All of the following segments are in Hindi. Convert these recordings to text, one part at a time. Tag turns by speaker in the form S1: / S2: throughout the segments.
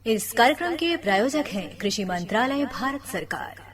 S1: इस कार्यक्रम के प्रायोजक हैं कृषि मंत्रालय, भारत सरकार।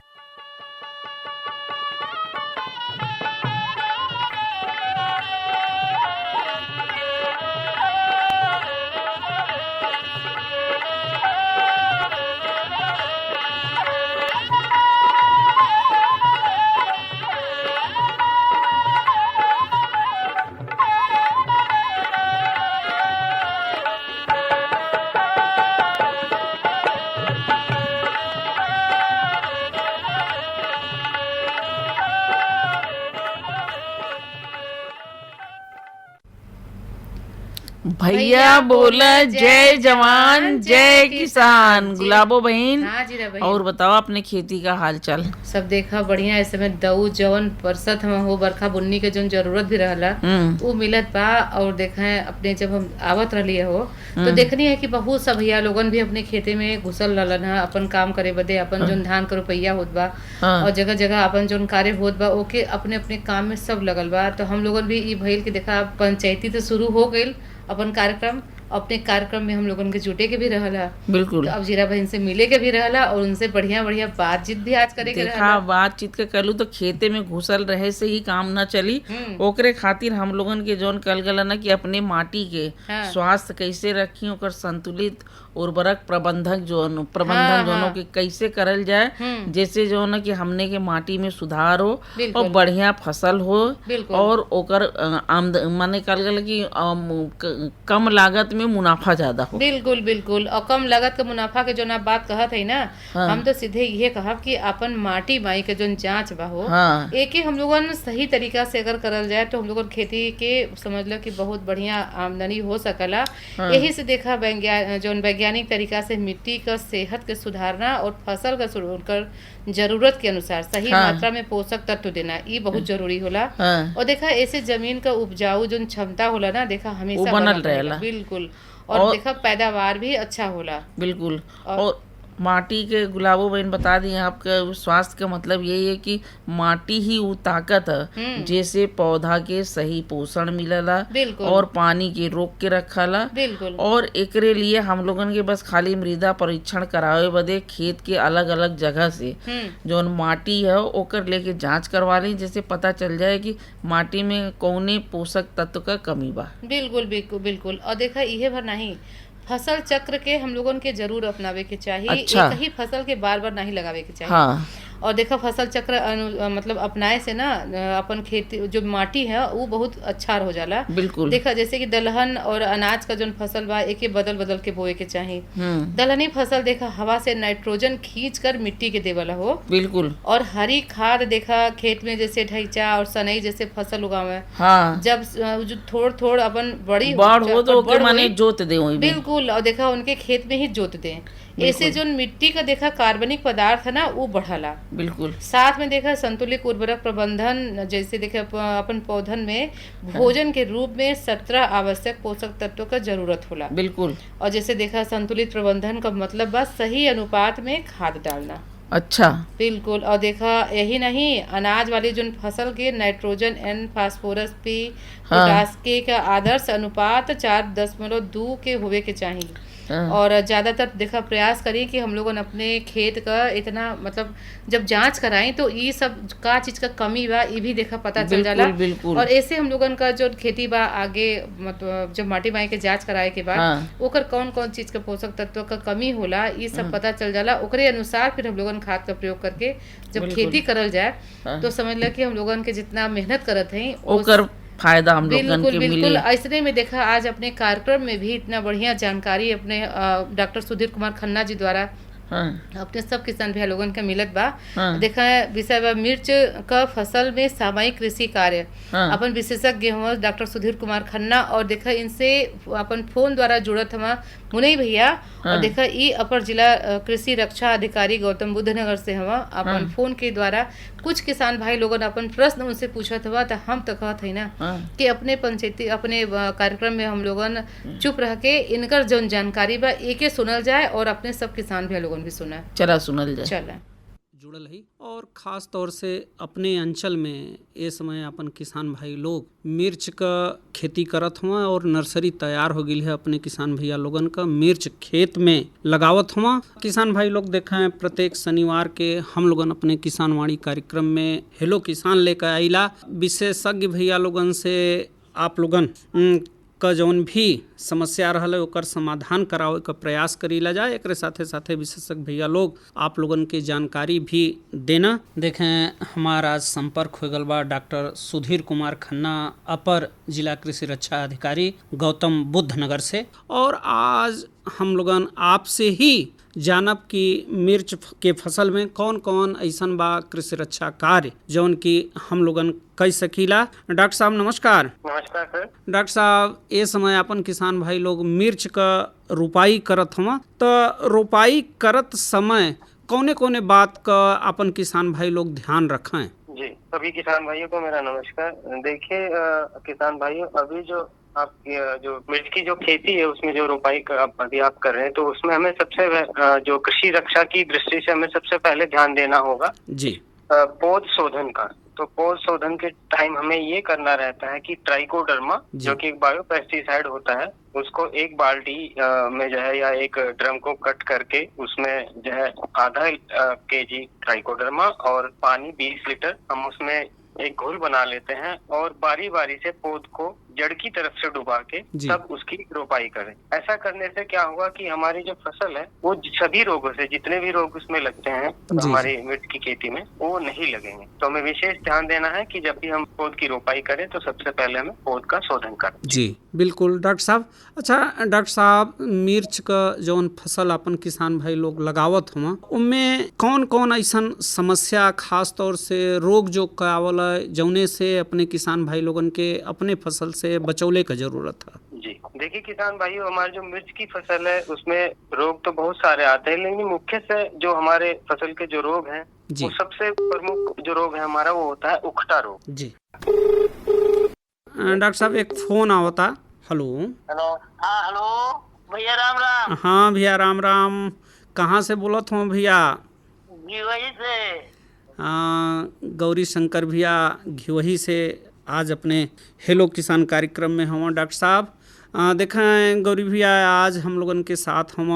S2: भैया बोला जय जवान जय किसान। गुलाबो बहन,
S3: हाँ जीरा बहन।
S2: और बताओ अपने खेती का हाल चाल।
S3: सब देखा बढ़िया। ऐसे में दऊ जवन परसत हम हो बरखा बुन्नी के जोन जरूरत भी रहला वो मिलत बा। और देखा है अपने जब हम आवत रही हो तो देखनी है कि बहुत सा भैया लोगन भी अपने खेते में घुसल रहलन है अपन काम करे बदे। अपन जोन धान के रुपया होत बा और जगह जगह अपन जोन कार्य होत बा ओके अपने अपने काम में सब लगल बा। तो हम लोगन भी ई भइल कि देखा पंचायती तो शुरू हो गईल अपन कार्यक्रम। अपने कार्यक्रम में हम लोगन के जुटे के भी रहला।
S2: बिल्कुल।
S3: तो अब जीरा बहन से मिले के भी रहला और उनसे बढ़िया बढ़िया बातचीत भी आज करे के
S2: देखा
S3: रहला।
S2: बातचीत के कलू तो खेते में घुसल रहे से ही काम न चली। ओकरे खातिर हम लोगन के जोन कल गला ना कि अपने माटी के स्वास्थ्य कैसे रखी, ओकर संतुलित उर्वरक प्रबंधन जोनों के कैसे करल जाए, जैसे जो ना कि हमने के माटी में सुधार हो और बढ़िया फसल हो और ओकर माने कल गला कि कम लागत में मुनाफा ज्यादा हो।
S3: बिल्कुल बिल्कुल। और कम लागत के मुनाफा के जो आप बात कहत है ना, हम तो सीधे ये कहब कि अपन माटी माई के जो जांच बा हो एक हम लोगन सही तरीका से अगर करल जाए तो हम लोगन खेती के समझ लो कि बहुत बढ़िया आमदनी हो सकला। यही से देखा जो वैज्ञानिक तरीका से मिट्टी का सेहत के सुधारना और फसल का उनकर जरूरत के अनुसार सही मात्रा में पोषक तत्व देना ये बहुत जरूरी होला। और देखा ऐसे जमीन का उपजाऊ जो क्षमता होला ना, देखा हमेशा
S2: बनल रहेला।
S3: बिल्कुल। और देखा पैदावार भी अच्छा होला।
S2: बिल्कुल। और माटी के गुलाबो बहन बता दी आपका स्वास्थ्य का मतलब यही है कि माटी ही वो ताकत है जैसे पौधा के सही पोषण मिलला और पानी के रोक के रखला। और एकरे लिए हम लोगन के बस खाली मृदा परीक्षण करावे बदे खेत के अलग अलग जगह से जो माटी है ओकर लेके जांच करवा ली, जैसे पता चल जाए कि माटी में कौने पोषक तत्व का कमी बा।
S3: बिल्कुल बिल्कुल बिल्कुल। और देखा इहे भर नहीं, फसल चक्र के हम लोगन के जरूर अपनावे के चाहिए।
S2: अच्छा।
S3: एक ही फसल के बार बार नहीं लगावे के चाहिए।
S2: हाँ।
S3: और देखा फसल चक्र मतलब अपनाए से ना अपन खेती जो माटी है वो बहुत अच्छा हो जाला।
S2: बिल्कुल।
S3: देखा जैसे कि दलहन और अनाज का जो फसल बा एक बदल बदल के बोए के चाहिए। दलहनी फसल देखा हवा से नाइट्रोजन खींच कर मिट्टी के देवला हो।
S2: बिल्कुल।
S3: और हरी खाद देखा खेत में जैसे ढैचा और सनई जैसे फसल उगावे।
S2: हाँ।
S3: जब जो थोड़ अपन बड़ी
S2: बाढ़ हो तो ओके माने जोत दे।
S3: बिल्कुल। और देखा उनके खेत में ही जोत दे। ऐसे जो मिट्टी का देखा कार्बनिक पदार्थ है ना वो बढ़ला।
S2: बिल्कुल।
S3: साथ में देखा संतुलित उर्वरक प्रबंधन, जैसे देखा अपन पौधन में भोजन के रूप में 17 आवश्यक पोषक तत्वों का जरूरत होला।
S2: बिल्कुल।
S3: और जैसे देखा संतुलित प्रबंधन का मतलब बस सही अनुपात में खाद डालना।
S2: अच्छा।
S3: बिल्कुल। और देखा यही नहीं, अनाज वाली जो फसल के nitrogen N phosphorus P potash K का आदर्श अनुपात 4.2 के होवे के चाहिए। और ज्यादातर देखा प्रयास करिए कि हम लोगन अपने खेत का इतना मतलब जब जांच कराएं तो ये सब का चीज का कमी बा ये भी देखा पता चल जाला।
S2: बिल्कुल।
S3: और ऐसे हम लोगन का जो खेती बा आगे मतलब जब माटी माई के जांच कराए के बाद ओकर कौन कौन चीज का पोषक तत्व का कमी होला ये सब पता चल जाला। ओकरे अनुसार फिर हम लोगन खाद का प्रयोग करके जब खेती करल जाए तो समझ ल कि हम लोगन के जितना मेहनत करत हैं ओकर
S2: फायदा हम लोगन के मिले।
S3: बिल्कुल। ऐसे में देखा आज अपने कार्यक्रम में भी इतना बढ़िया जानकारी अपने डॉक्टर सुधीर कुमार खन्ना जी द्वारा अपने सब किसान भैया लोगन के मिलत बा। देखा विषय बा मिर्च का फसल में सामयिक कृषि कार्य। अपन विशेषज्ञ हुआ डॉक्टर सुधीर कुमार खन्ना। और देखा इनसे अपन फोन द्वारा जुड़त हमा मुनई भैया। और देखा ई अपर जिला कृषि रक्षा अधिकारी गौतम बुद्ध नगर से हवा। अपन फोन के द्वारा कुछ किसान भाई लोगन अपन प्रश्न उनसे पूछत हुआ तो हम तो कहत है ना कि अपने पंचायती अपने कार्यक्रम में हम लोगन चुप रह के इनकर जो जानकारी बा एके सुनल जाए और अपने सब किसान भैया लोगन भी सुना।
S2: चला सुनल जाए।
S3: चला।
S4: जुड़ल है और ख़ास तौर से अपने अंचल में ये समय अपन किसान भाई लोग मिर्च का खेती करत हुआ और नर्सरी तैयार हो गई है अपने किसान भैया लोगन का मिर्च खेत में लगावत हुआ। किसान भाई लोग देखा है प्रत्येक शनिवार के हम लोगन अपने किसानवाणी कार्यक्रम में हेलो किसान लेकर आइला विशेषज्ञ भैया लोगन से आप लोगन का जौन भी समस्या रहल है ओकर समाधान करावे का प्रयास करीला जाए। एक साथे साथे विशेषज्ञ भैया लोग आप लोगन के जानकारी भी देना। देखें हमारा आज संपर्क हो गल बा डॉक्टर सुधीर कुमार खन्ना अपर जिला कृषि रक्षा अधिकारी गौतम बुद्ध नगर से, और आज हम लोगन आपसे ही जानब कि मिर्च के फसल में कौन कौन ऐसन बा कृषि रक्षा कार्य जौन की हम लोगन कर सकीला। डॉक्टर साहब नमस्कार।
S5: नमस्कार सर।
S4: डॉक्टर साहब ये समय अपन किसान भाई लोग मिर्च का रोपाई करत हुआ, तो रोपाई करत समय कौने कौने बात का अपन किसान भाई लोग ध्यान रखें?
S5: जी सभी किसान भाइयों को मेरा नमस्कार। देखिए किसान भाइयों, अभी जो आपकी जो मिर्च की जो खेती है उसमें जो रोपाई अभी आप कर रहे हैं, तो उसमें हमें सबसे जो कृषि रक्षा की दृष्टि से हमें सबसे पहले ध्यान देना होगा
S4: जी
S5: पौध शोधन का। तो पौध शोधन के टाइम हमें ये करना रहता है कि ट्राइकोडर्मा जो कि एक बायो पेस्टिसाइड होता है, उसको एक बाल्टी में जो है या एक ड्रम को कट करके उसमें जो है आधा केजी ट्राइकोडर्मा और पानी 20 लीटर हम उसमें एक घोल बना लेते हैं और बारी बारी से पौध को जड़ की तरफ से डुबा के तब उसकी रोपाई करें। ऐसा करने से क्या होगा कि हमारी जो फसल है वो सभी रोगों से, जितने भी रोग उसमें लगते हैं हमारी मिर्च की खेती में, वो नहीं लगेंगे। तो हमें विशेष ध्यान देना है कि जब भी हम पौध की रोपाई करें तो सबसे पहले हमें पौध का शोधन करें।
S4: जी बिल्कुल डॉक्टर साहब। अच्छा डॉक्टर साहब, मिर्च का जौन फसल अपन किसान भाई लोग लगावत हुआ उनमें कौन कौन ऐसा समस्या खास तौर से रोग जो कावल जौने से अपने किसान भाई लोगन के अपने फसल से बचौले का जरूरत है?
S5: जी देखिए किसान भाइयों, हमारे जो मिर्च की फसल है उसमें रोग तो बहुत सारे आते हैं, लेकिन मुख्य से जो हमारे फसल के जो रोग हैं वो सबसे प्रमुख जो रोग है हमारा वो होता है उखटा रोग।
S4: जी डॉक्टर साहब एक फोन आवता। Hello
S6: hello. हाँ हेलो भैया, राम राम।
S4: हाँ भैया राम राम। कहाँ से बोलत हूँ भैया?
S6: घिवही से।
S4: गौरी शंकर भैया घिवही से आज अपने हेलो किसान कार्यक्रम में हम डॉक्टर साहब देखें गौरी भैया आज हम लोगन के साथ हम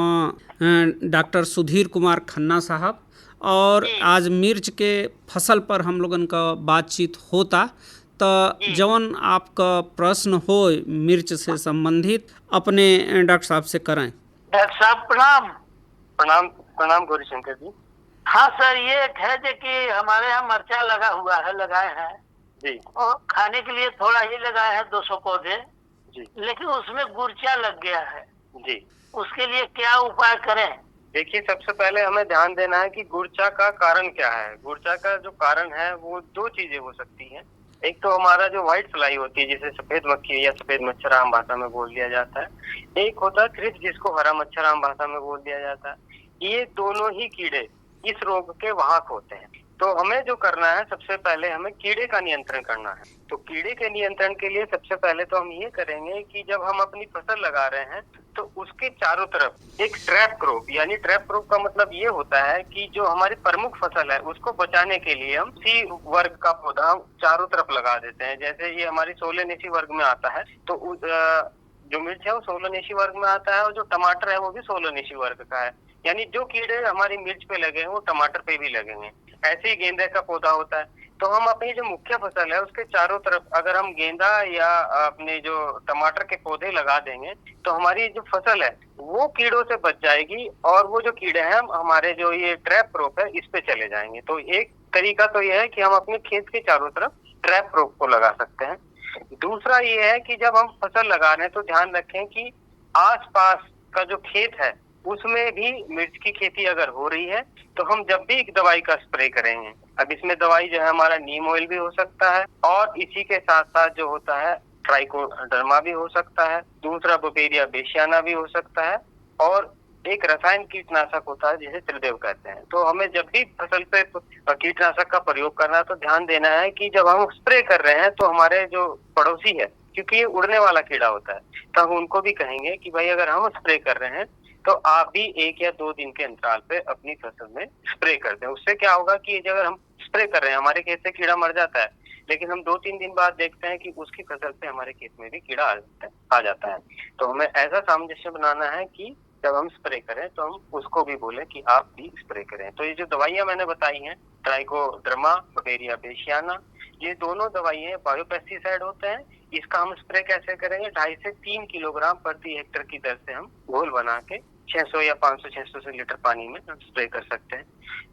S4: डॉक्टर सुधीर कुमार खन्ना साहब, और आज मिर्च के फसल पर हम लोगन का बातचीत होता। तो जवन आपका प्रश्न हो मिर्च से संबंधित अपने डॉक्टर साहब से करें।
S6: डॉक्टर साहब प्रणाम।
S5: प्रणाम प्रणाम गौरी शंकर जी।
S6: हाँ सर, ये है कि हमारे यहाँ मरचा लगा हुआ है, लगाए हैं
S5: जी,
S6: और खाने के लिए थोड़ा ही लगाए हैं 200 पौधे
S5: जी,
S6: लेकिन उसमें गुर्चा लग गया है
S5: जी।
S6: उसके लिए क्या उपाय करें?
S5: देखिए सबसे पहले हमें ध्यान देना है कि गुर्चा का कारण क्या है। गुर्चा का जो कारण है वो दो चीजें हो सकती हैं। एक तो हमारा जो व्हाइट फ्लाई होती है जिसे सफेद मक्खी या सफेद मच्छर आम भाषा में बोल दिया जाता है, एक होता है थ्रिप्स जिसको हरा मच्छर आम भाषा में बोल दिया जाता है। ये दोनों ही कीड़े इस रोग के वाहक होते हैं। तो हमें जो करना है सबसे पहले हमें कीड़े का नियंत्रण करना है। तो कीड़े के नियंत्रण के लिए सबसे पहले तो हम ये करेंगे कि जब हम अपनी फसल लगा रहे हैं तो उसके चारों तरफ एक ट्रैप क्रॉप, यानी ट्रैप क्रॉप का मतलब ये होता है कि जो हमारी प्रमुख फसल है उसको बचाने के लिए हम सी वर्ग का पौधा चारों तरफ लगा देते हैं। जैसे ये हमारी सोलेनेसी वर्ग में आता है, तो जो मिर्च है वो सोलेनेसी वर्ग में आता है, और जो टमाटर है वो भी सोलेनेसी वर्ग का है। यानी जो कीड़े हमारी मिर्च पे लगे हैं वो टमाटर पे भी लगेंगे। ऐसे ही गेंदे का पौधा होता है। तो हम अपनी जो मुख्य फसल है उसके चारों तरफ अगर हम गेंदा या अपने जो टमाटर के पौधे लगा देंगे तो हमारी जो फसल है वो कीड़ों से बच जाएगी, और वो जो कीड़े हैं हमारे जो ये ट्रैप क्रॉप है इस पे चले जाएंगे। तो एक तरीका तो ये है कि हम अपने खेत के चारों तरफ ट्रैप क्रॉप को लगा सकते हैं। दूसरा ये है कि जब हम फसल लगा रहे हैं तो ध्यान रखें कि आसपास का जो खेत है उसमें भी मिर्च की खेती अगर हो रही है तो हम जब भी एक दवाई का स्प्रे करेंगे, अब इसमें दवाई जो है हमारा नीम ऑयल भी हो सकता है, और इसी के साथ साथ जो होता है ट्राइकोडर्मा भी हो सकता है, दूसरा बुपेरिया बेसियाना भी हो सकता है, और एक रसायन कीटनाशक होता है जिसे त्रिदेव कहते हैं। तो हमें जब भी फसल पे कीटनाशक का प्रयोग करना है तो ध्यान देना है कि जब हम स्प्रे कर रहे हैं तो हमारे जो पड़ोसी है, क्योंकि ये उड़ने वाला कीड़ा होता है, तो हम उनको भी कहेंगे कि भाई अगर हम स्प्रे कर रहे हैं तो आप भी 1 या 2 दिन के अंतराल पे अपनी फसल में स्प्रे कर दें। उससे क्या होगा कि अगर हम स्प्रे कर रहे हैं, हमारे खेत से कीड़ा मर जाता है, लेकिन हम 2-3 दिन बाद देखते हैं कि उसकी फसल से हमारे खेत में भी कीड़ा आ जाता है। तो हमें ऐसा सामंजस्य बनाना है कि जब हम स्प्रे करें तो हम उसको भी बोले कि आप भी स्प्रे करें। तो ये जो दवाइयां मैंने बताई हैं, ट्राइकोडर्मा, बवेरिया बेसियाना, ये दोनों दवाइयां बायोपेस्टिसाइड होते हैं। इसका हम स्प्रे कैसे करेंगे? 2.5 से 3 किलोग्राम प्रति हेक्टेयर की दर से हम घोल बना के 600 या 500-600 लीटर पानी में हम स्प्रे कर सकते हैं।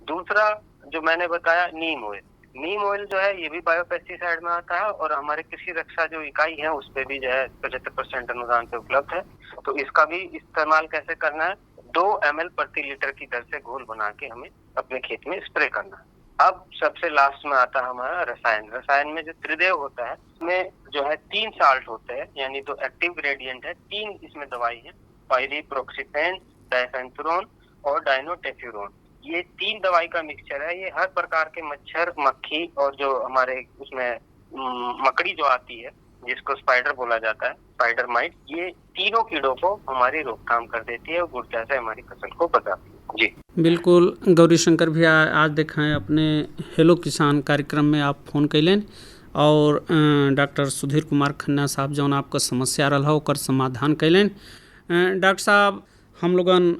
S5: दूसरा जो मैंने बताया, नीम ऑयल जो है ये भी बायोपेस्टिसाइड में आता है और हमारे कृषि रक्षा जो इकाई है उस पे भी जो है 75% अनुदान पे उपलब्ध है। तो इसका भी इस्तेमाल कैसे करना है? 2 ml प्रति लीटर की दर से घोल बना के हमें अपने खेत में स्प्रे करना है। अब सबसे लास्ट में आता है हमारा रसायन में जो त्रिदेव होता है, उसमें जो है 3 साल्ट होते हैं, यानी तो एक्टिव ग्रेडियंट है, 3 इसमें दवाई है, पायरिप्रोक्सिफेन, डायफेंथुरोन और डाइनोटेफ्यूरोन। ये 3 दवाई का मिक्सचर है। ये हर प्रकार के मच्छर, मक्खी और जो हमारे उसमें मकड़ी जो आती है जिसको स्पाइडर बोला जाता है, स्पाइडर माइट, ये तीनों कीड़ों को हमारी रोकथाम कर देती है और गुर्जा से हमारी फसल को बचाती है। जी
S4: बिल्कुल गौरी शंकर भैया, आज देखाएं अपने हेलो किसान कार्यक्रम में आप फ़ोन कैलें और डॉक्टर सुधीर कुमार खन्ना साहब जौन आपका समस्या रहा ओकर समाधान कैलें। डॉक्टर साहब, हम लोगन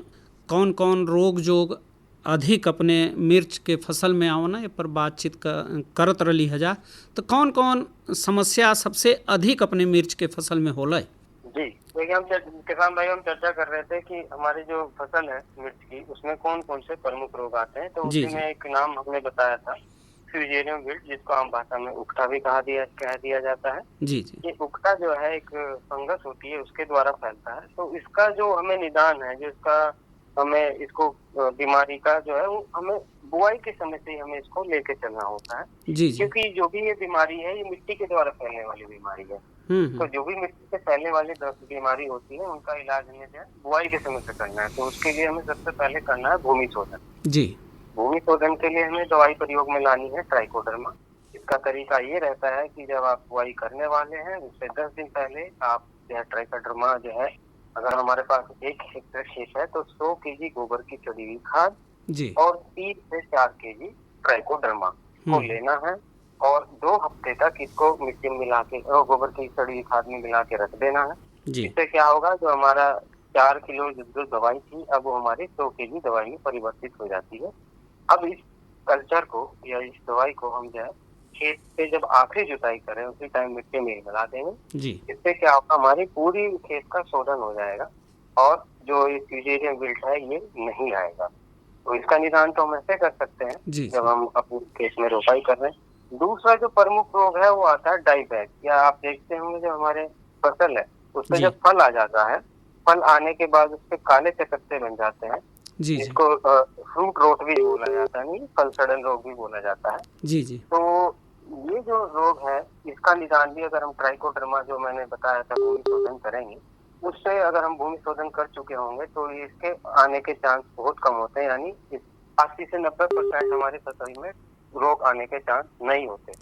S4: कौन कौन रोग जोग अधिक अपने मिर्च के फसल में आओ ना, ये पर बातचीत करत रही हजा, तो कौन कौन समस्या सबसे अधिक अपने मिर्च के फसल में होला?
S5: जी देखिए, हम किसान भाई हम चर्चा कर रहे थे कि हमारी जो फसल है मिर्च की, उसमें कौन कौन से प्रमुख रोग आते हैं। तो उसी में एक नाम हमने बताया था, फ्यूजेरियम विल्ट, जिसको आम भाषा में उकठा भी कह दिया जाता है।
S4: जी।
S5: ये उकठा जो है एक फंगस होती है, उसके द्वारा फैलता है। तो इसका जो हमें निदान है, जो इसका हमें इसको बीमारी का जो है वो हमें बुआई के समय से ही हमें इसको लेके चलना होता है।
S4: जी।
S5: क्योंकि जो भी ये बीमारी है, ये मिट्टी के द्वारा फैलने वाली बीमारी है। तो जो भी मिट्टी से फैलने वाली बीमारी होती है, उनका इलाज हमें जो है बुआई के समय से करना है। तो उसके लिए हमें सबसे पहले करना है भूमि शोधन।
S4: जी,
S5: भूमि शोधन के लिए हमें दवाई प्रयोग में लानी है ट्राइकोडर्मा। इसका तरीका ये रहता है कि जब आप बुआई करने वाले हैं उससे 10 दिन पहले आप जो है ट्राइकोडर्मा जो है, अगर हमारे पास 1 हेक्टेयर खेत है तो 100 केजी गोबर की चढ़ी हुई खाद
S4: जी
S5: और 3 से 4 केजी ट्राइकोडर्मा को लेना है और 2 हफ्ते तक इसको मिट्टी में मिला के और गोबर की सड़ी हुई खाद में मिला के रख देना है। इससे क्या होगा, जो हमारा 4 किलो जो दवाई थी, अब वो हमारी 100 केजी दवाई में परिवर्तित हो जाती है। अब इस कल्चर को या इस दवाई को हम जो है खेत पे जब आखिरी जुताई करें उसी टाइम मिट्टी में मिला देंगे जी। इससे क्या होगा, हमारी पूरी खेत का शोधन हो जाएगा और जो ये फ्यूजेरियम विल्ट है ये नहीं आएगा। तो इसका निदान तो हम ऐसे कर सकते हैं जब हम अपने खेत में रोपाई कर रहे हैं। दूसरा जो प्रमुख रोग है वो आता है डाई बैक, या आप देखते होंगे जो हमारे फसल है उस पर जब फल आ जाता है, फल आने के बाद उस पर काले चकत्ते बन जाते हैं, जिसको फ्रूट रोट भी बोला जाता है, नहीं फल सड़न रोग भी बोला जाता है। जी। तो ये जो रोग है इसका निदान भी अगर हम ट्राइकोडर्मा जो मैंने बताया था भूमि शोधन करेंगे, उससे अगर हम भूमि शोधन कर चुके होंगे तो इसके आने के चांस बहुत कम होते हैं, यानी 80 से 90% हमारी फसल में रोग आने के चांस नहीं होते।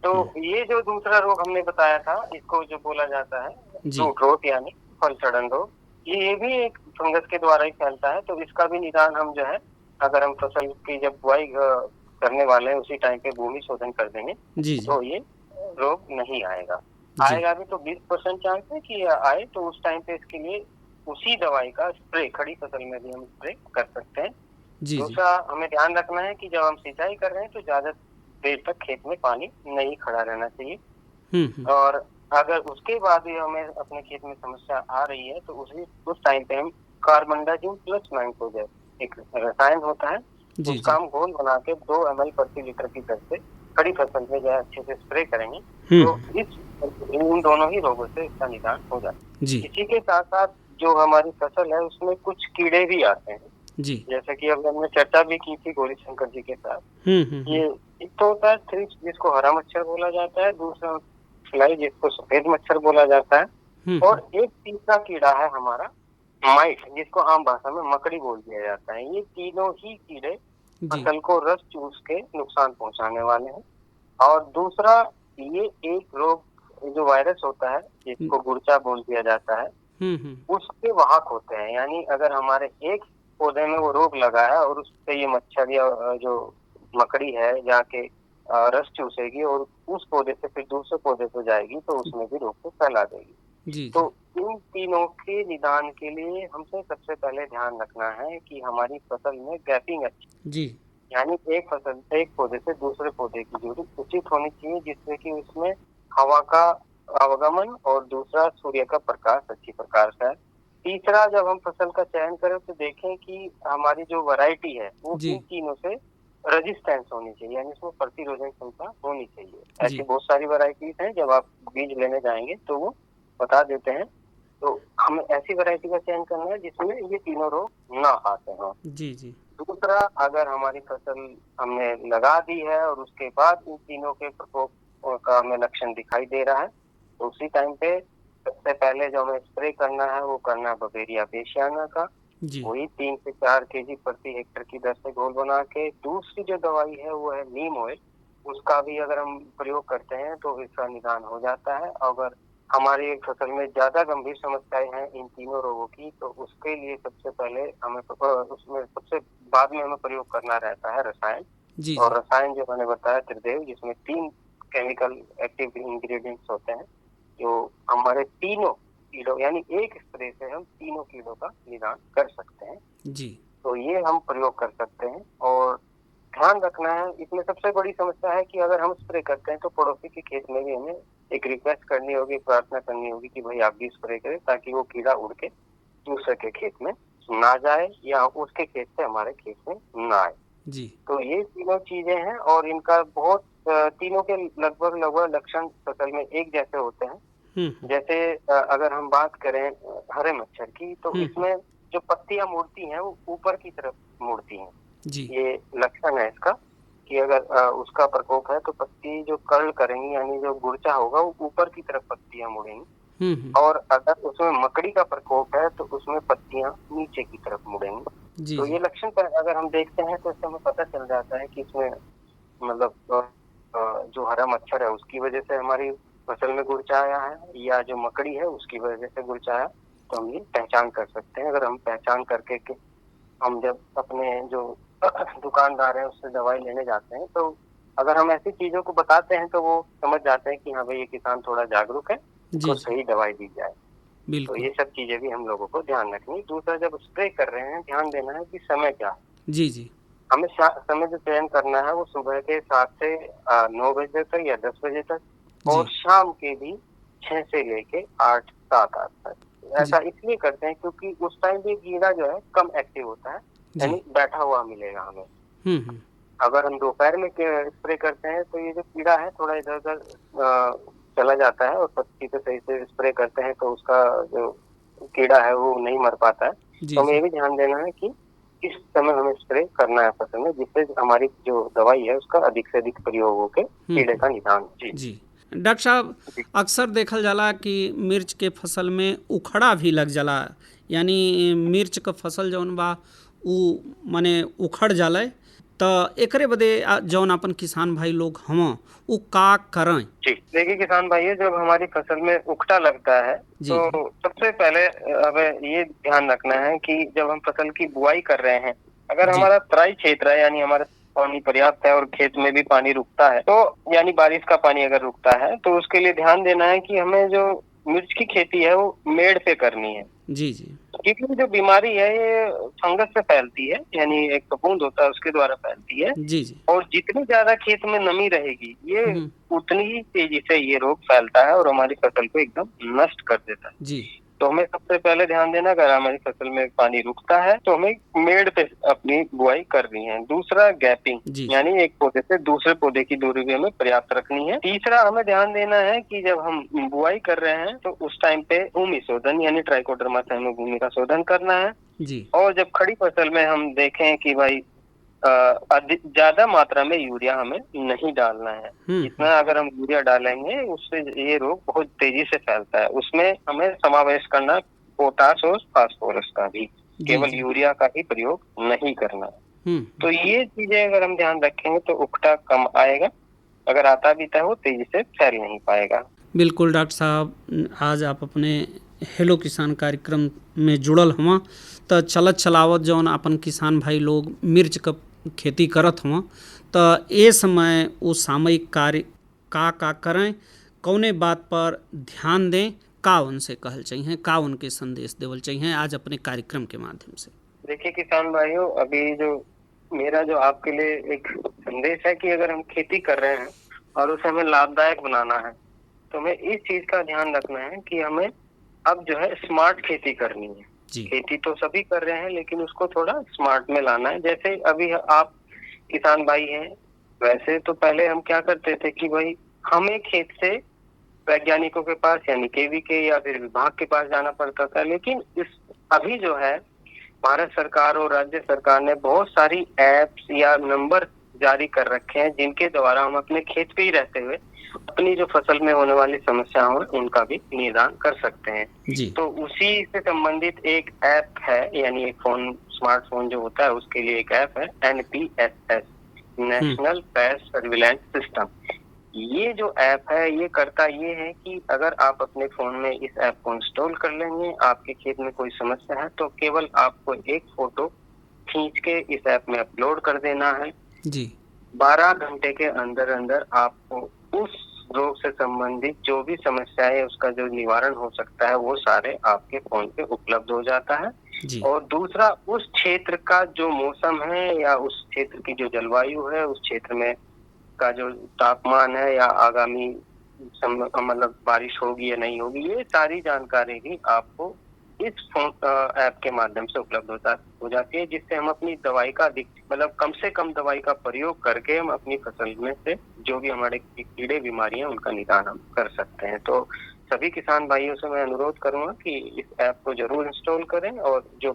S5: तो ये जो दूसरा रोग हमने बताया था, इसको जो बोला जाता है फ्रूट रोट यानी फल सड़न रोग, ये भी एक फंगस के द्वारा ही फैलता है। तो इसका भी निदान हम जो है, अगर हम फसल की जब बुआई करने वाले हैं उसी टाइम पे भूमि शोधन कर देंगे तो ये रोग नहीं आएगा। आएगा भी तो 20% चांस है कि आए, तो उस टाइम पे इसके लिए उसी दवाई का स्प्रे खड़ी फसल में भी हम स्प्रे कर सकते हैं। दूसरा हमें ध्यान रखना है कि जब हम सिंचाई कर रहे हैं तो ज्यादा देर तक खेत में पानी नहीं खड़ा रहना चाहिए। और अगर उसके बाद भी हमें अपने खेत में समस्या आ रही है तो उस टाइम पे हम कार्बनडाजिम प्लस मैंकोजेब एक रसायन होता है, उसका हम घोल बना के 2 ml प्रति लीटर की दर से खड़ी फसल में जो है अच्छे से स्प्रे करेंगे तो इन दोनों ही रोगों से इसका निदान हो जाता है। इसी के साथ साथ जो हमारी फसल है उसमें कुछ कीड़े भी आते हैं जी, जैसे कि अब हमने चर्चा भी की थी गौरी शंकर जी के साथ। ये एक तो होता है थ्रिप्स जिसको हरा मच्छर बोला जाता है, दूसरा फ्लाई जिसको सफेद मच्छर बोला जाता है, और एक तीसरा कीड़ा है हमारा माइट जिसको आम भाषा में मकड़ी बोल दिया जाता है। ये तीनों ही कीड़े फसल को रस चूस के नुकसान पहुंचाने वाले हैं। और दूसरा ये एक रोग जो वायरस होता है जिसको गुर्चा बोल दिया जाता है, उसके वाहक होते हैं। यानी अगर हमारे एक पौधे में वो रोग लगा है और उस पे ये मच्छर या जो मकड़ी है जाके रस चूसेगी और उस पौधे से फिर दूसरे पौधे पे जाएगी तो उसमें भी रोग को फैला देगी। तो इन तीनों के निदान के लिए हमसे सबसे पहले ध्यान रखना है कि हमारी फसल में गैपिंग अच्छी, यानी एक फसल एक पौधे से दूसरे पौधे की दूरी उचित होनी चाहिए, जिससे कि उसमें हवा का आवागमन और दूसरा सूर्य का प्रकाश अच्छी प्रकार से है। तीसरा, जब हम फसल का चयन करें तो देखें कि हमारी जो वैरायटी है वो इन तीनों से रेजिस्टेंस होनी चाहिए, यानी इसमें प्रतिरोधक क्षमता होनी चाहिए। ऐसी बहुत सारी वैरायटीज हैं, जब आप बीज लेने जाएंगे तो वो बता देते हैं। तो हमें ऐसी वैरायटी का चयन करना है जिसमें ये तीनों रोग ना आते हों। दूसरा, अगर हमारी फसल हमने लगा दी है और उसके बाद इन तीनों के प्रकोप का हमें लक्षण दिखाई दे रहा है तो उसी टाइम पे सबसे पहले जो हमें स्प्रे करना है वो करना है बवेरिया बेसियाना का, वही 3 से 4 केजी प्रति हेक्टेयर की दर से घोल बना के। दूसरी जो दवाई है वो है नीम ऑयल, उसका भी अगर हम प्रयोग करते हैं तो इसका निदान हो जाता है। अगर हमारी फसल में ज्यादा गंभीर समस्याएं हैं इन तीनों रोगों की तो उसके लिए सबसे पहले हमें उसमें सबसे बाद में हमें प्रयोग करना रहता है रसायन। और रसायन जो मैंने बताया त्रिदेव, जिसमें 3 केमिकल एक्टिव इंग्रेडिएंट्स होते हैं जो हमारे तीनों कीड़ों यानी एक स्प्रे से हम तीनों कीड़ों का निदान कर सकते हैं। तो ये हम प्रयोग कर सकते हैं। और ध्यान रखना है, इसमें सबसे बड़ी समस्या है कि अगर हम स्प्रे करते हैं तो पड़ोसी के खेत में भी हमें एक रिक्वेस्ट करनी होगी, प्रार्थना करनी होगी कि भाई आप भी स्प्रे करें, ताकि वो कीड़ा उड़ के दूसरे के खेत में ना जाए या उसके खेत से हमारे खेत में ना आए। तो ये तीनों चीजें हैं और इनका बहुत तीनों के लगभग लक्षण फसल में एक जैसे होते हैं। जैसे अगर हम बात करें हरे मच्छर की तो इसमें जो पत्तियां मुड़ती हैं वो ऊपर की तरफ मुड़ती हैं। ये लक्षण है इसका कि अगर उसका प्रकोप है तो पत्ती जो कर्ल करेंगी यानी जो गुर्चा होगा वो ऊपर की तरफ पत्तियां मुड़ेंगी। और अगर उसमें मकड़ी का प्रकोप है तो उसमें पत्तियां नीचे की तरफ मुड़ेंगी। तो ये लक्षण पर अगर हम देखते हैं तो इससे हमें पता चल जाता है कि इसमें मतलब जो हरा मच्छर है उसकी वजह से हमारी फसल में गुर्चा आया है या जो मकड़ी है उसकी वजह से गुर्चा आया, तो हम ये पहचान कर सकते हैं। अगर हम पहचान करके कि हम जब अपने जो दुकानदार है उससे दवाई लेने जाते हैं तो अगर हम ऐसी चीजों को बताते हैं तो वो समझ जाते हैं कि हाँ भाई ये किसान थोड़ा जागरूक है तो सही दवाई दी जाए। तो ये सब चीजें भी हम लोगों को ध्यान रखनी। दूसरा, जब स्प्रे कर रहे हैं ध्यान देना है कि समय क्या है। हमें समय जो चयन करना है वो सुबह के 7 से 9 बजे तक या 10 बजे तक और शाम के भी 6 से लेके 8-7 तक। ऐसा इसलिए करते हैं क्योंकि उस टाइम भी कीड़ा जो है कम एक्टिव होता है, यानी बैठा हुआ मिलेगा हमें। अगर हम दोपहर में स्प्रे करते हैं तो ये जो कीड़ा है थोड़ा इधर उधर चला जाता है और पत्ती पे सही से स्प्रे करते हैं तो उसका जो कीड़ा है वो नहीं मर पाता है। तो हमें ये भी ध्यान देना है कि किस समय हमें स्प्रे करना है फसल में, जिससे हमारी जो दवाई है उसका अधिक से अधिक प्रयोग होकर कीड़े का निदान।
S4: डॉक्टर साहब, अक्सर देखल जाला कि मिर्च के फसल में उखड़ा भी लग जाला, यानी मिर्च का फसल जौन बा उ माने उखड़ जाला, तो एकरे बदे जौन अपन किसान भाई लोग हम उ का करें?
S5: देखिए किसान भाई, जब हमारी फसल में उखड़ा लगता है तो सबसे पहले हमें ये ध्यान रखना है कि जब हम फसल की बुआई कर रहे हैं, अगर हमारा तराई क्षेत्र है यानी हमारा पानी पर्याप्त है और खेत में भी पानी रुकता है, तो यानी बारिश का पानी अगर रुकता है तो उसके लिए ध्यान देना है कि हमें जो मिर्च की खेती है वो मेड़ पे करनी है। क्योंकि जो बीमारी है ये फंगस से फैलती है, यानी एक फफूंद होता है उसके द्वारा फैलती है। और जितनी ज्यादा खेत में नमी रहेगी ये उतनी ही तेजी से ये रोग फैलता है और हमारी फसल को एकदम नष्ट कर देता है। तो हमें सबसे पहले ध्यान देना, अगर हमारी फसल में पानी रुकता है तो हमें मेड़ पे अपनी बुआई करनी है। दूसरा, गैपिंग, यानी एक पौधे से दूसरे पौधे की दूरी भी हमें पर्याप्त रखनी है। तीसरा, हमें ध्यान देना है कि जब हम बुआई कर रहे हैं तो उस टाइम पे भूमि शोधन यानी ट्राइकोडर्मा से हमें भूमि का शोधन करना है। और जब खड़ी फसल में हम देखें कि भाई ज्यादा मात्रा में यूरिया हमें नहीं डालना है। जितना अगर हम यूरिया डालेंगे उससे ये रोग बहुत तेजी से फैलता है। उसमें हमें समावेश करना पोटाश और फास्फोरस का भी, केवल यूरिया का ही प्रयोग नहीं करना। तो ये चीजें अगर हम ध्यान रखेंगे तो उखड़ा कम आएगा, अगर आता भी था वो तेजी से फैल नहीं पाएगा।
S4: बिल्कुल डॉक्टर साहब, आज आप अपने हेलो किसान कार्यक्रम में जुड़ल हुआ तो चलत चलावत जौन अपन किसान भाई लोग मिर्च क खेती करत हुआ तो ए समय वो सामयिक कार्य का करें, कौने बात पर ध्यान दें, का उनसे कहल चाहिए, का उनके संदेश देवल चाहिए आज अपने कार्यक्रम के माध्यम से।
S5: देखिए किसान भाइयों, अभी जो मेरा जो आपके लिए एक संदेश है कि अगर हम खेती कर रहे हैं और उसे हमें लाभदायक बनाना है तो हमें इस चीज का ध्यान रखना है कि हमें अब जो है स्मार्ट खेती करनी है। खेती तो सभी कर रहे हैं लेकिन उसको थोड़ा स्मार्ट में लाना है। जैसे अभी आप किसान भाई हैं, वैसे तो पहले हम क्या करते थे कि भाई हमें खेत से वैज्ञानिकों के पास यानी केवीके या फिर विभाग के पास जाना पड़ता था, लेकिन अभी जो है भारत सरकार और राज्य सरकार ने बहुत सारी एप्स या नंबर जारी कर रखे हैं जिनके द्वारा हम अपने खेत पे ही रहते हुए अपनी जो फसल में होने वाली समस्याओं है उनका भी निदान कर सकते हैं। तो उसी से संबंधित एक ऐप है, यानी एक फोन, स्मार्टफोन जो होता है उसके लिए एक ऐप है NPSS, national paste surveillance system. ये जो ऐप है ये करता ये है कि अगर आप अपने फोन में इस ऐप को इंस्टॉल कर लेंगे, आपके खेत में कोई समस्या है तो केवल आपको एक फोटो खींच के इस ऐप में अपलोड कर देना है जी। 12 घंटे के अंदर अंदर आपको उस रोग से संबंधित जो भी समस्या है उसका जो निवारण हो सकता है वो सारे आपके फोन पे उपलब्ध हो जाता है जी। और दूसरा, उस क्षेत्र का जो मौसम है या उस क्षेत्र की जो जलवायु है, उस क्षेत्र में का जो तापमान है या आगामी मतलब बारिश होगी या नहीं होगी, ये सारी जानकारी भी आपको इस फोन ऐप के माध्यम से उपलब्ध हो जाती है, जिससे हम अपनी दवाई का मतलब कम से कम दवाई का प्रयोग करके हम अपनी फसल में से जो भी हमारे कीड़े बीमारी हैं उनका निदान हम कर सकते हैं। तो सभी किसान भाइयों से मैं अनुरोध करूंगा कि इस ऐप को जरूर इंस्टॉल करें और जो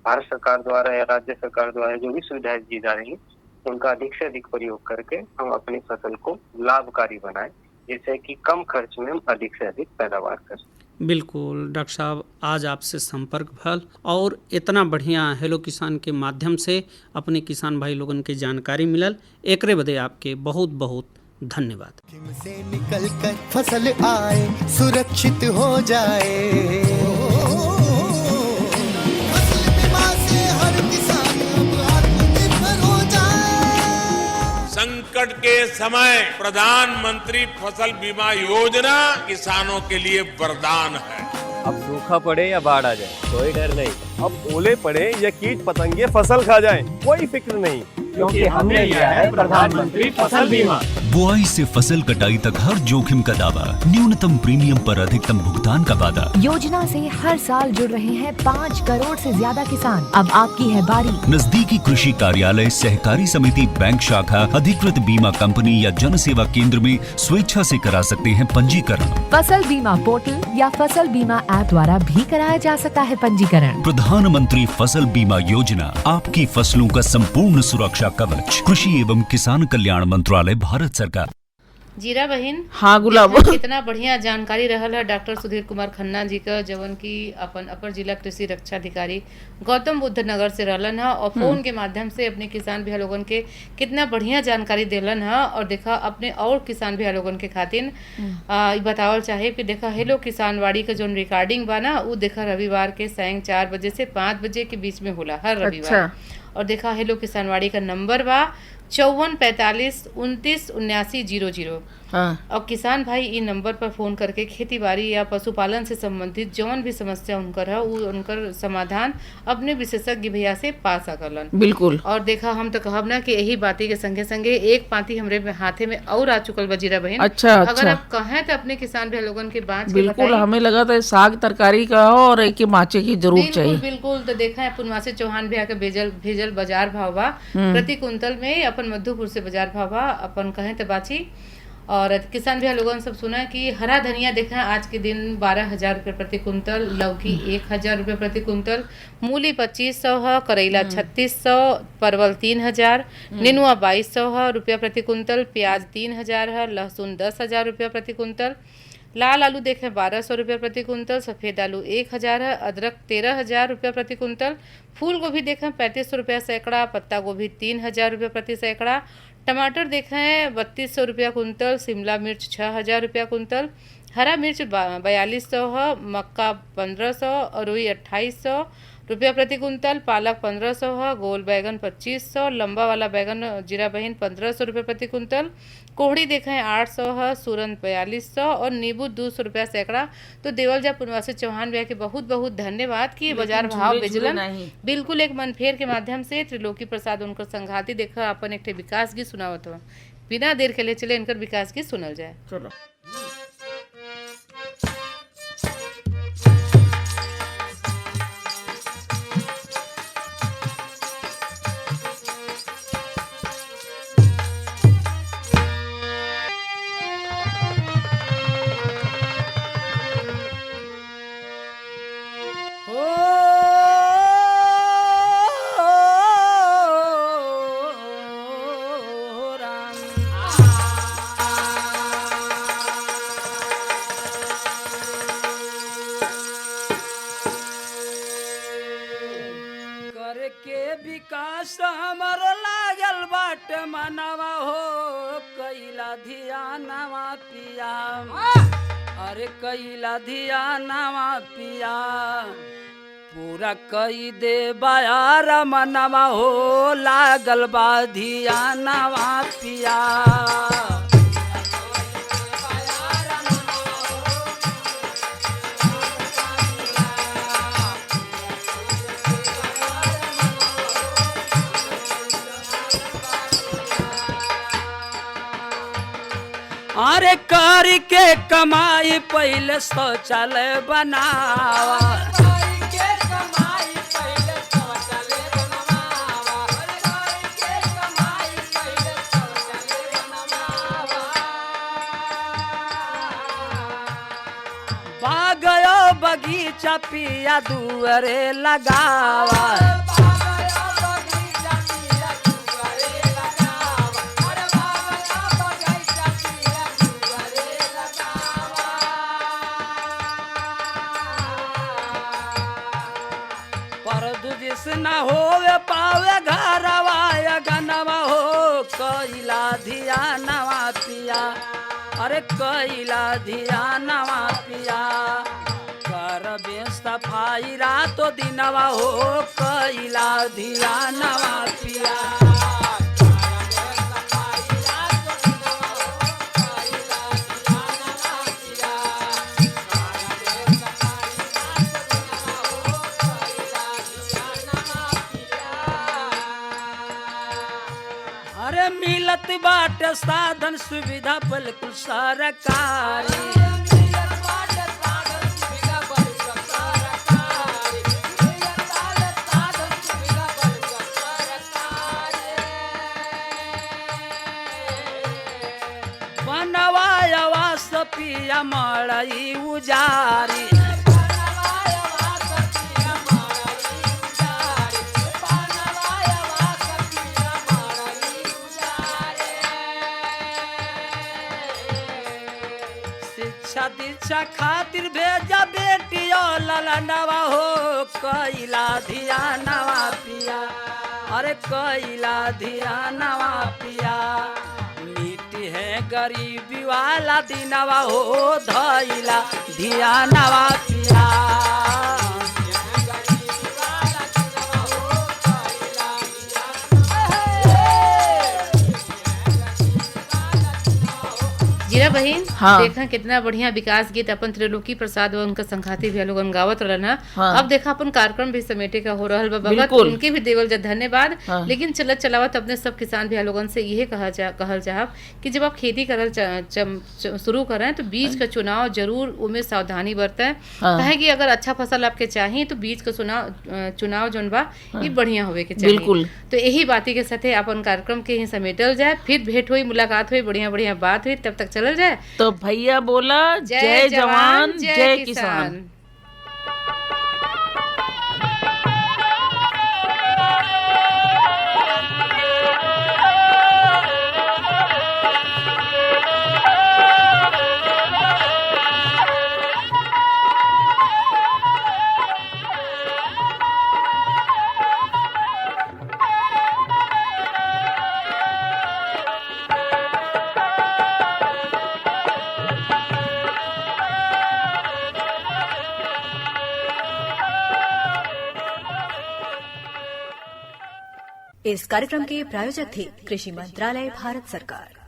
S5: भारत सरकार द्वारा या राज्य सरकार द्वारा जो भी सुविधाएं दी जा रही है उनका अधिक से अधिक प्रयोग करके हम अपनी फसल को लाभकारी बनाएं, जिससे कि कम खर्च में हम अधिक से अधिक पैदावार कर सकें।
S4: बिल्कुल डॉक्टर साहब, आज आपसे संपर्क भल और इतना बढ़िया हेलो किसान के माध्यम से अपने किसान भाई लोगन के जानकारी मिलल, एकरे बदे आपके बहुत बहुत धन्यवाद।
S7: से निकल कर फसल आए, सुरक्षित हो जाए, फसल बीमा से हर किसान अब आत्मनिर्भर हो जाए।
S8: संकट के समय प्रधानमंत्री फसल बीमा योजना किसानों के लिए वरदान है।
S9: अब सूखा पड़े या बाढ़ आ जाए कोई डर नहीं, अब ओले पड़े या कीट पतंगे फसल खा जाए कोई फिक्र नहीं, क्योंकि हमने लिया है प्रधानमंत्री फसल बीमा।
S10: बुआई से फसल कटाई तक हर जोखिम का दावा, न्यूनतम प्रीमियम पर अधिकतम भुगतान का वादा।
S11: योजना से हर साल जुड़ रहे हैं 5 करोड़ से ज्यादा किसान। अब आपकी है बारी।
S10: नजदीकी कृषि कार्यालय, सहकारी समिति, बैंक शाखा, अधिकृत बीमा कंपनी या जन सेवा केंद्र में स्वेच्छा से करा सकते हैं पंजीकरण।
S11: फसल बीमा पोर्टल या फसल बीमा ऐप द्वारा भी कराया जा सकता है पंजीकरण।
S10: प्रधानमंत्री फसल बीमा योजना, आपकी फसलों का संपूर्ण सुरक्षा कवच। कृषि एवं किसान कल्याण मंत्रालय, भारत सरकार।
S3: जीरा बहन,
S2: हाँ गुलाब,
S3: कितना बढ़िया जानकारी रहल है डॉक्टर सुधीर कुमार खन्ना जी का, जवन की अपन अपर जिला कृषि रक्षा अधिकारी गौतम बुद्ध नगर से रहलन है और फोन के माध्यम से अपने किसान भैया लोगन के कितना बढ़िया जानकारी देलन है। और देखा अपने और किसान भैया लोगन के खातिर बतावल चाहे कि देखा हेलो किसानवाड़ी का जो रिकॉर्डिंग बा ना, वो देखा रविवार के सांय 4 बजे से 5 बजे के बीच में होला हर रविवार। और देखा हेलो किसानवाड़ी का नंबर बा 54 45 29 79 00। और किसान भाई इन नंबर पर फोन करके खेती बाड़ी या पशुपालन से संबंधित जौन भी समस्या उनकर है उनकर समाधान अपने विशेषज्ञ भैया से पा सकलन।
S2: बिल्कुल।
S3: और देखा हम तो कहब ना कि यही बाती के संगे संगे एक पाती हमरे हाथे में और आ चुकल बजीरा बहन।
S2: अच्छा,
S3: अगर आप कहें तो अपने किसान भैया लोगन के बात
S2: बिल्कुल, हमें लगा था साग तरकारी का हो और एक माचे की जरूर चाहिए।
S3: बिल्कुल। तो देखा है पुनवासी चौहान भैया के भेजल बाजार भाव बा प्रति कुंतल में, अपन मधुपुर से बाजार भाव बा अपन कहें तो बाची। और किसान भैया लोगों ने सब सुना कि हरा धनिया देखा आज के दिन 12,000 रुपये प्रति कुंतल, लौकी 1,000 रुपये प्रति कुंतल, मूली 2,500 है, करेला 3,600, परवल 3,000, नेनुआ 2,200 रुपया प्रति कुंतल, प्याज 3,000 है, लहसुन 10,000 रुपया प्रति कुंतल, लाल आलू देखें 1,200 रुपये प्रति कुंतल, सफ़ेद आलू 1,000 है, अदरक 13,000 रुपये प्रति कुंतल, फूल गोभी देखें 3500 रुपया सैकड़ा, पत्ता गोभी 3,000 रुपये प्रति सैकड़ा, टमाटर देखें 3,200 रुपया कुंतल, शिमला मिर्च 6,000 रुपया कुंतल, हरा मिर्च 4200 है, मक्का 1500 और रुई 2800 रुपया प्रति कुंतल, पालक 1500 है, गोल बैगन 2500, लंबा वाला बैगन जीरा बहन 1500 रुपये प्रति कुंतल, कोहड़ी देखें 800 है, सूरन 4200 और नींबू 200 रुपया सैकड़ा। तो देवल जा पुनवासी चौहान भैया के बहुत बहुत धन्यवाद कि बाजार भाव बेचलन बिल्कुल एक मनफेर के माध्यम से। त्रिलोकी प्रसाद उनकर संघाती देखा अपन एक विकास गीत सुनावत हो। बिना देर के लिए चले इनकर विकास गीत सुनल जाए।
S2: चलो।
S4: के विकास हमर लागल बाट मनवा हो कैला धियानवा पिया, अरे कैला धियानवा पिया, पूरा कई दे बायार मनवा हो लागल बा धियानवा पिया। अरे कर के कमाई पहले शौचालय बनावा, बागयो बगीचा पिया दुअरे लगावा, न होवे पावे घरवा गनवा हो कैला धियानवा पिया, अरे कैला धियानवा पिया, कर सफाई रातो दिनवा हो कैला धियानवा पिया। अरे मिलत बाटे साधन सुविधा बिल्कुल सरकारी, बनवाया पिया मड़ई उजारी, दीक्षा खातिर भेजा बेटियो ललनवा हो कैला धियानवा पिया, अरे कैला धियानवा पिया, नीति है गरीबी वाला दिनवा हो धैला धियानवा पिया।
S3: जीरा बहन
S2: हाँ।
S3: देखा कितना बढ़िया विकास गीत अपन त्रिलोकी प्रसाद और उनका संघाती भी लोगन गावत रहना।
S2: हाँ।
S3: अब देखा अपन कार्यक्रम भी समेटे का हो रहा बगत उनके भी देवल जा धन्यवाद। हाँ। लेकिन चलत चलावत अपने सब किसान भी लोगन से यही कहल चाहब कि जब आप खेती करल शुरू करें तो बीज का चुनाव जरूर उनमें सावधानी बरतें। कहे कि अगर अच्छा फसल आपके चाहिए तो बीज का चुनाव जोन बा ये बढ़िया होवे के चाहिए।
S2: बिल्कुल।
S3: तो यही बाती के साथे अपन कार्यक्रम के ही समेटल जाए, फिर भेंट हुई, मुलाकात हुई, बढ़िया बढ़िया बात हुई, तब तक चलल जाए।
S2: तो भैया बोला जय जवान जय किसान।
S1: इस कार्यक्रम के प्रायोजक थे कृषि मंत्रालय भारत सरकार।